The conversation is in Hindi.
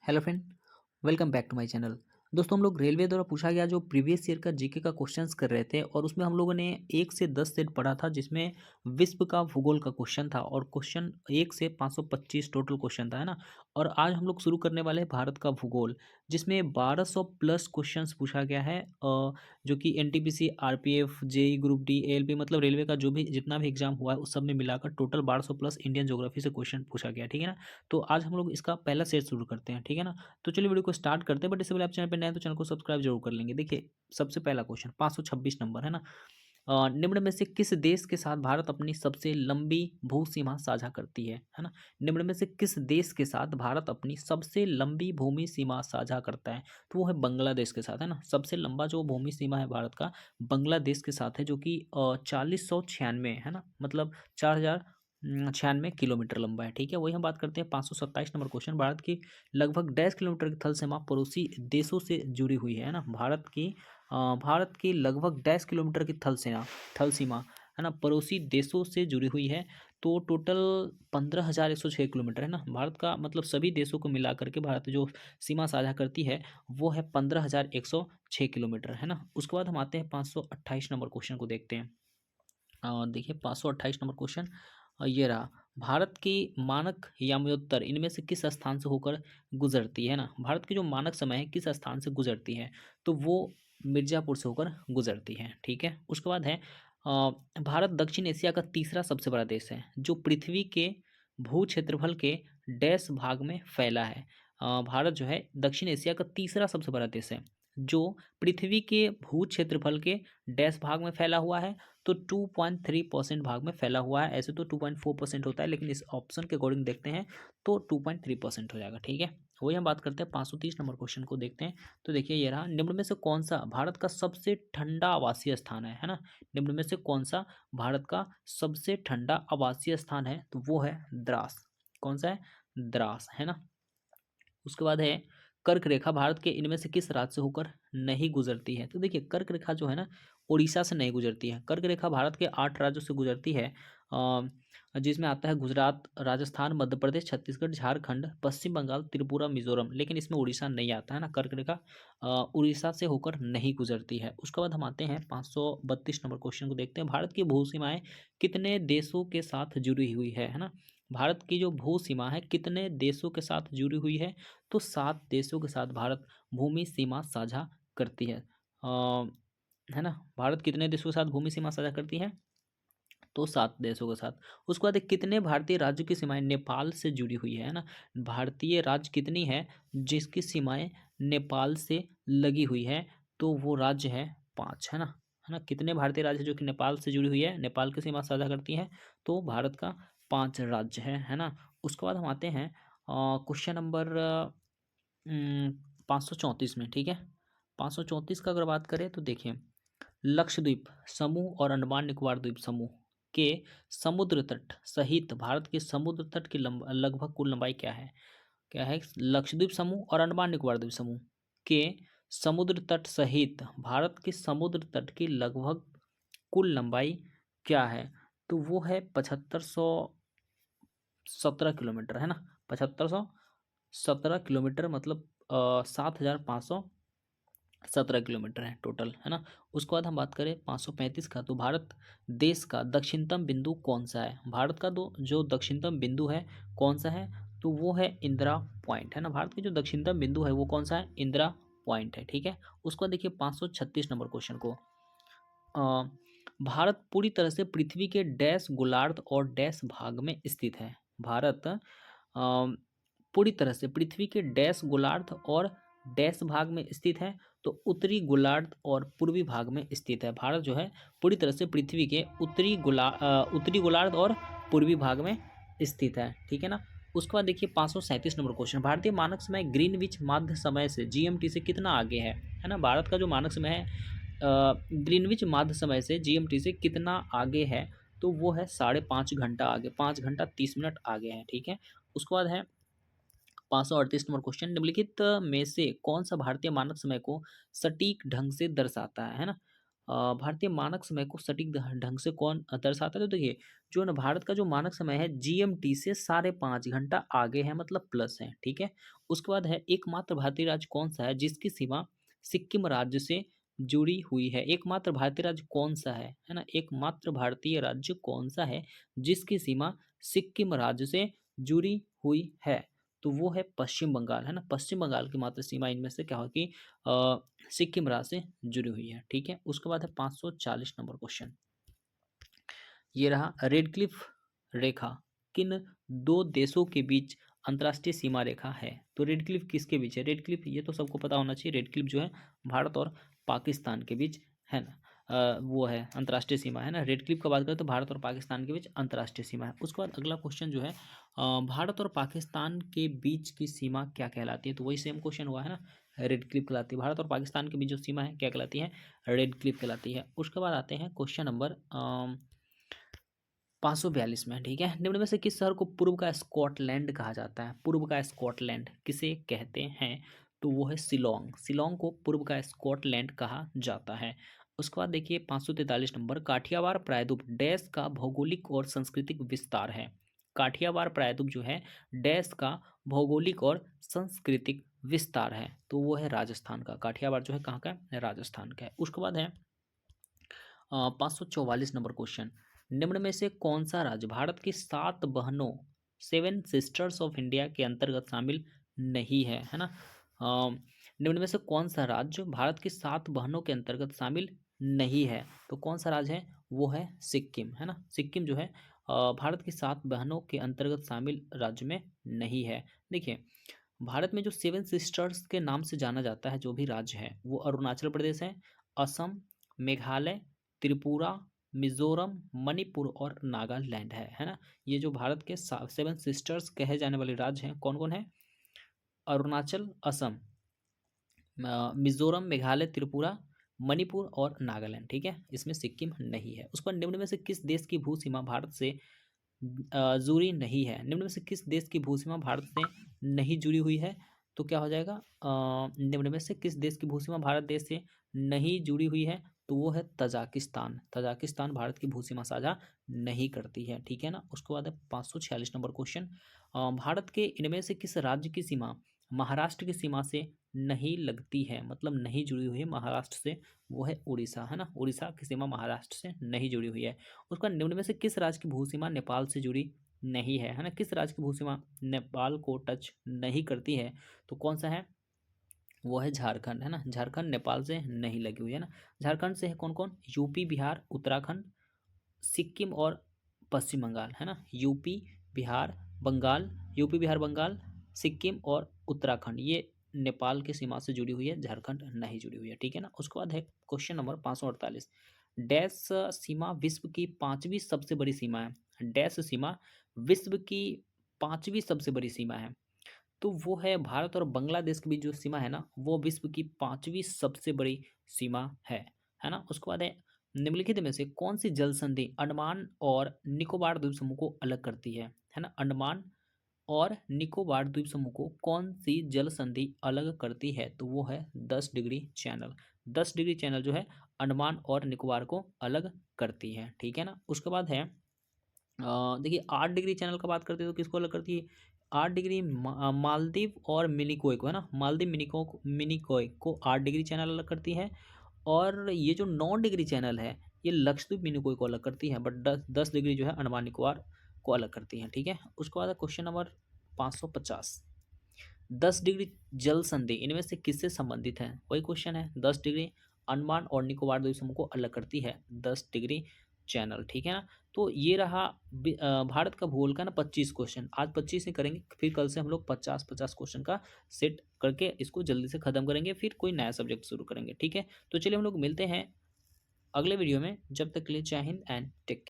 Hello friend, welcome back to my channel. दोस्तों हम लोग रेलवे द्वारा पूछा गया जो प्रीवियस ईयर का जीके का क्वेश्चंस कर रहे थे और उसमें हम लोगों ने 1 से 10 सेट पढ़ा था जिसमें विश्व का भूगोल का क्वेश्चन था और क्वेश्चन 1 से 525 टोटल क्वेश्चन था, है ना। और आज हम लोग शुरू करने वाले हैं भारत का भूगोल जिसमें 1200 प्लस क्वेश्चंस पूछा गया है, जो कि NTPC, RPF, JE group D, ALP मतलब रेलवे का जो भी जितना भी एग्जाम हुआ है उस सब में मिलाकर टोटल 1200 प्लस इंडियन ज्योग्राफी से क्वेश्चन पूछा गया, ठीक है ना। तो आज हम लोग इसका पहला सेट शुरू करते हैं, ठीक है ना। तो चलिए वीडियो को स्टार्ट करते हैं, बट इससे पहले आप चैनल पे नए हैं तो चैनल को सब्सक्राइब जरूर कर लेंगे। देखिए सबसे पहला क्वेश्चन 526 नंबर, है ना। निम्न में से किस देश के साथ भारत अपनी सबसे लंबी भू सीमा साझा करती है ना। निम्न में से किस देश के साथ भारत अपनी सबसे लंबी भूमि सीमा साझा करता है, तो वो है बांग्लादेश के साथ, है ना। सबसे लंबा जो भूमि सीमा है भारत का बांग्लादेश के साथ है, जो कि 4096 है ना, मतलब 4096 किलोमीटर लंबा है, ठीक है। वही हम बात करते हैं 527 नंबर क्वेश्चन। भारत की लगभग 10 किलोमीटर की थल सीमा पड़ोसी देशों से जुड़ी हुई है ना। भारत की लगभग 10 किलोमीटर की थल सीमा, है ना, पड़ोसी देशों से जुड़ी हुई है। तो टोटल 15,106 किलोमीटर है ना। भारत का मतलब सभी देशों को मिला करके भारत जो सीमा साझा करती है वो है 15,106 किलोमीटर, है ना। उसके बाद हम आते हैं 528 नंबर क्वेश्चन को देखते हैं। देखिए 528 नंबर क्वेश्चन ये रहा। भारत की मानक याम्योत्तर इनमें से किस स्थान से होकर गुजरती है ना। भारत की जो मानक समय है किस स्थान से गुजरती है, तो वो मिर्जापुर से होकर गुजरती है, ठीक है। उसके बाद है भारत दक्षिण एशिया का तीसरा सबसे बड़ा देश है जो पृथ्वी के भू क्षेत्रफल के डैश भाग में फैला है। भारत जो है दक्षिण एशिया का तीसरा सबसे बड़ा देश है जो पृथ्वी के भू क्षेत्रफल के डैश भाग में फैला हुआ है। तो 2.3% भाग में फैला हुआ है। ऐसे तो 2.4% होता है, लेकिन इस ऑप्शन के अकॉर्डिंग देखते हैं तो 2.3% हो जाएगा, ठीक है। वही हम बात करते हैं 530 नंबर क्वेश्चन को देखते हैं। तो देखिए ये रहा। निम्न में से कौन सा भारत का सबसे ठंडा आवासीय स्थान है ना। निम्न में से कौन सा भारत का सबसे ठंडा आवासीय स्थान है, तो वो है द्रास। कौन सा है? द्रास, है ना। उसके बाद है कर्क रेखा भारत के इनमें से किस राज्य से होकर नहीं गुजरती है, तो देखिए कर्क रेखा जो है ना उड़ीसा से नहीं गुजरती है। कर्क रेखा भारत के 8 राज्यों से गुजरती है, जिसमें आता है गुजरात, राजस्थान, मध्य प्रदेश, छत्तीसगढ़, झारखंड, पश्चिम बंगाल, त्रिपुरा, मिजोरम, लेकिन इसमें उड़ीसा नहीं आता है ना। कर्क रेखा उड़ीसा से होकर नहीं गुजरती है। उसके बाद हम आते हैं 532 नंबर क्वेश्चन को देखते हैं। भारत की भू सीमाएं कितने देशों के साथ जुड़ी हुई है ना। भारत की जो भू सीमा है कितने देशों के साथ जुड़ी हुई है, तो 7 देशों के साथ भारत भूमि सीमा साझा करती है ना। भारत कितने देशों के साथ भूमि सीमा साझा करती है, तो 7 देशों के साथ। उसके बाद कितने भारतीय राज्यों की सीमाएं नेपाल से जुड़ी हुई है ना। भारतीय राज्य कितनी है जिसकी सीमाएं नेपाल से लगी हुई है, तो वो राज्य है 5, है ना। कितने भारतीय राज्य जो कि नेपाल से जुड़ी हुई है, नेपाल की सीमा साझा करती है, तो भारत का 5 राज्य है ना। उसके बाद हम आते हैं क्वेश्चन नंबर 534 में, ठीक है। 534 का अगर बात करें तो देखिए लक्षद्वीप समूह और अंडमान निकोबार द्वीप समूह के समुद्र तट सहित भारत के समुद्र तट की लगभग कुल लंबाई क्या है। क्या है? लक्षद्वीप समूह और अंडमान निकोबार द्वीप समूह के समुद्र तट सहित भारत के समुद्र तट की लगभग कुल लंबाई क्या है, तो वो है 7517 किलोमीटर, है ना। 7517 किलोमीटर मतलब 7517 किलोमीटर है टोटल, है ना। उसके बाद हम बात करें 535 का, तो भारत देश का दक्षिणतम बिंदु कौन सा है। भारत का जो दक्षिणतम बिंदु है कौन सा है, तो वो है इंदिरा पॉइंट, है ना। भारत की जो दक्षिणतम बिंदु है वो कौन सा है, इंदिरा पॉइंट है, ठीक है। उसके बाद देखिए 536 नंबर क्वेश्चन को। अ, भारत पूरी तरह से पृथ्वी के डैश गोलार्ध और डैश भाग में स्थित है। भारत पूरी तरह से पृथ्वी के डैश गोलार्ध और डैश भाग में स्थित है, तो उत्तरी गोलार्ध और पूर्वी भाग में स्थित है। भारत जो है पूरी तरह से पृथ्वी के उत्तरी गोलार्ध और पूर्वी भाग में स्थित है, ठीक है ना। उसके बाद देखिए 537 नंबर क्वेश्चन। भारतीय मानक समय ग्रीनविच माध्य समय से जीएमटी से कितना आगे है ना। भारत का जो मानक समय है ग्रीनविच माध्य समय से जीएमटी से कितना आगे है, तो वो है 5.5 घंटा आगे, 5 घंटा 30 मिनट आगे है, ठीक है। उसके बाद है 538 नंबर क्वेश्चन। निम्नलिखित में से कौन सा भारतीय मानक समय को सटीक ढंग से दर्शाता है ना। भारतीय मानक समय को सटीक ढंग से कौन दर्शाता है? तो देखिए, जो ना भारत का जो मानक समय है जीएमटी से 5.5 घंटा आगे है, मतलब प्लस है, ठीक है। उसके बाद है एकमात्र भारतीय राज्य कौन सा है जिसकी सीमा सिक्किम राज्य से जुड़ी हुई है? एकमात्र भारतीय राज्य कौन सा है ना? एकमात्र भारतीय राज्य कौन सा है जिसकी सीमा सिक्किम राज्य से जुड़ी हुई है? तो वो है पश्चिम बंगाल, है ना। पश्चिम बंगाल की मात्र सीमा इनमें से क्या होगी? सिक्किम राज्य से जुड़ी हुई है, ठीक है। उसके बाद है 540 नंबर क्वेश्चन। ये रहा, रेड क्लिफ रेखा किन दो देशों के बीच अंतर्राष्ट्रीय सीमा रेखा है? तो रेड क्लिफ किसके बीच है? रेड क्लिफ ये तो सबको पता होना चाहिए, रेड क्लिफ जो है भारत और पाकिस्तान के बीच है ना। वो है अंतर्राष्ट्रीय सीमा, है ना। रेड क्लिफ का बात करें तो भारत और पाकिस्तान के बीच अंतर्राष्ट्रीय सीमा है। उसके बाद अगला क्वेश्चन जो है, भारत और पाकिस्तान के बीच की सीमा क्या कहलाती है? तो वही सेम क्वेश्चन हुआ है ना, रेड क्लिफ कहलाती है। भारत और पाकिस्तान के बीच जो सीमा है क्या कहलाती है? रेड क्लिफ कहलाती है। उसके बाद आते हैं क्वेश्चन नंबर 542 में, ठीक है। निम्न में से किस शहर को पूर्व का स्कॉटलैंड कहा जाता है? पूर्व का स्कॉटलैंड किसे कहते हैं? तो वो है शिलोंग। शिलोंग को पूर्व का स्कॉटलैंड कहा जाता है। उसके बाद देखिए 543 नंबर, काठियावाड़ प्रायद्वीप डैश का भौगोलिक और सांस्कृतिक विस्तार है? काठियावाड़ प्रायद्वीप जो है डैश का भौगोलिक और सांस्कृतिक विस्तार है? तो वो है राजस्थान का। काठियावाड़ जो है कहाँ का है? राजस्थान का है। उसके बाद है 544 नंबर क्वेश्चन, निम्न में से कौन सा राज्य भारत की 7 बहनों, 7 सिस्टर्स ऑफ इंडिया के अंतर्गत शामिल नहीं है ना। निम्न में से कौन सा राज्य भारत की 7 बहनों के अंतर्गत शामिल नहीं है? तो कौन सा राज्य है? वो है सिक्किम, है ना। सिक्किम जो है भारत की 7 बहनों के अंतर्गत शामिल राज्य में नहीं है। देखिए, भारत में जो 7 सिस्टर्स के नाम से जाना जाता है जो भी राज्य है, वो अरुणाचल प्रदेश है, असम, मेघालय, त्रिपुरा, मिजोरम, मणिपुर और नागालैंड है ना। ये जो भारत के 7 सिस्टर्स कहे जाने वाले राज्य हैं कौन कौन है? अरुणाचल, असम, मिजोरम, मेघालय, त्रिपुरा, मणिपुर और नागालैंड, ठीक है। इसमें सिक्किम नहीं है। उस पर निम्न में से किस देश की भू सीमा भारत से जुड़ी नहीं है? निम्न में से किस देश की भू सीमा भारत से नहीं जुड़ी हुई है? तो क्या हो जाएगा? निम्न में से किस देश की भू सीमा भारत देश से नहीं जुड़ी हुई है? तो वो है तजाकिस्तान। तजाकिस्तान भारत की भू सीमा साझा नहीं करती है, ठीक है ना। उसके बाद है 546 नंबर क्वेश्चन, भारत के इनमें से किस राज्य की सीमा महाराष्ट्र की सीमा से नहीं लगती है, मतलब नहीं जुड़ी हुई है महाराष्ट्र से? वो है उड़ीसा, है ना। उड़ीसा की सीमा महाराष्ट्र से नहीं जुड़ी हुई है। उसका निम्न में से किस राज्य की भूसीमा नेपाल से जुड़ी नहीं है? है ना। किस राज्य की भूसीमा नेपाल को टच नहीं करती है? तो कौन सा है? वो है झारखंड, है ना। झारखंड नेपाल से नहीं लगी हुई है ना। झारखंड से है कौन कौन? यूपी, बिहार, उत्तराखंड, सिक्किम और पश्चिम बंगाल, है ना। यूपी, बिहार, बंगाल, यूपी, बिहार, बंगाल, सिक्किम और उत्तराखंड, ये नेपाल की सीमा से जुड़ी हुई है, झारखंड नहीं जुड़ी हुई है, ठीक है ना। उसके बाद है क्वेश्चन नंबर 548, डैश सीमा विश्व की 5वीं सबसे बड़ी सीमा है? डैश सीमा विश्व की 5वीं सबसे बड़ी सीमा है? तो वो है भारत और बांग्लादेश के बीच जो सीमा है ना, वो विश्व की 5वीं सबसे बड़ी सीमा है ना। उसके बाद है निम्नलिखित में से कौन सी जल संधि अंडमान और निकोबार द्वीप समूह को अलग करती है ना। अंडमान और निकोबार द्वीप समूह को कौन सी जल संधि अलग करती है? तो वो है 10 डिग्री चैनल। 10 डिग्री चैनल जो है अंडमान और निकोबार को अलग करती है, ठीक है ना। उसके बाद है देखिए 8 डिग्री चैनल का बात करते हैं तो किसको अलग करती है? 8 डिग्री मालदीव और मिनिकोय को, है ना। मालदीव मिनिकोय को 8 डिग्री चैनल अलग करती है। और ये जो 9 डिग्री चैनल है ये लक्षद्वीप मिनिकोय को अलग करती है, बट 10 डिग्री जो है अंडमान निकोबार को अलग करती है, ठीक है। उसके बाद क्वेश्चन नंबर 550, 10 डिग्री जल संधि इनमें से किससे संबंधित है? वही क्वेश्चन है, 10 डिग्री अंडमान और निकोबार द्वीप समूह को अलग करती है 10 डिग्री चैनल, ठीक है ना। तो ये रहा भारत का भूगोल का ना 25 क्वेश्चन। आज 25 ही करेंगे, फिर कल से हम लोग 50-50 क्वेश्चन का सेट करके इसको जल्दी से खत्म करेंगे, फिर कोई नया सब्जेक्ट शुरू करेंगे, ठीक है। तो चलिए हम लोग मिलते हैं अगले वीडियो में, जब तक के लिए जय हिंद एंड टेक केयर।